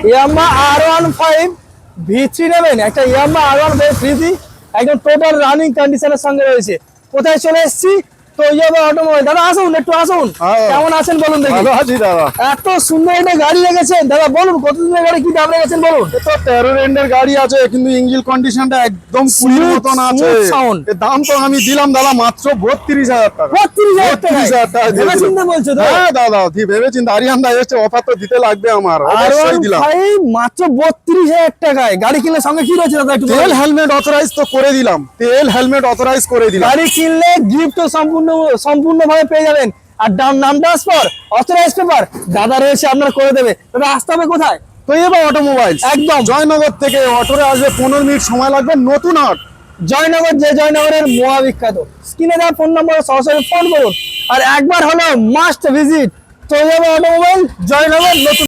Yamaha R15 V3 নেবেন, একটা Yamaha R15 V3 একদম টোটাল রানিং কন্ডিশনের সঙ্গে রয়েছে। কোথায় চলে এসেছি? তোইবা অটোমোবাইল। দাদা আসুন, একটু আসুন। কেমন আছেন বলুন দেখি? ভালো আছি দাদা। এত সুন্দর একটা গাড়ি রেখেছেন দাদা, বলুন কতদিনের গাড়ি, কি দাম রেখেছেন বলুন? তো 13 রেন্ডের গাড়ি আছে, কিন্তু ইঞ্জিন কন্ডিশনটা একদম পুলির মতন আছে। এর দাম তো আমি দিলাম দাদা মাত্র 32,000 টাকা। 32,000 টাকা? 32,000 টাকা ভেবে চিন্তে বলছো তো? হ্যাঁ দাদা, ভেবে চিন্তা। আরিয়ান দা এসে অফার তো দিতে লাগবে আমার, অবশ্যই দিলাম। মাত্র 32,000 টাকায় গাড়ি কিনলে সঙ্গে কি রয়েছে দাদা একটু বলুন? তেল হেলমেট অথরাইজ তো করে দিলাম, তেল হেলমেট অথরাইজ করে দিলাম। গাড়ি কিনলে গিফট তো সম্পূর্ণভাবে পেয়ে যাবেন। আর নাম ট্রান্সফার, অথরাইজ পেপার দাদা রয়েছে, আপনার করে দেবে। তবে আসতে হবে কোথায়? তোইবা অটোমোবাইল, একদম জয়নগর থেকে অটোরে আসবে, 15 মিনিট সময় লাগবে। নতুন হাট জয়নগর, যে জয়নগরের মহাবিখ্যাত। স্ক্রিনে দেওয়া ফোন নম্বরে সরাসরি ফোন করুন। আর একবার হলো মাস্ট ভিজিট তোইবা অটোমোবাইল, জয়নগর, নতুন।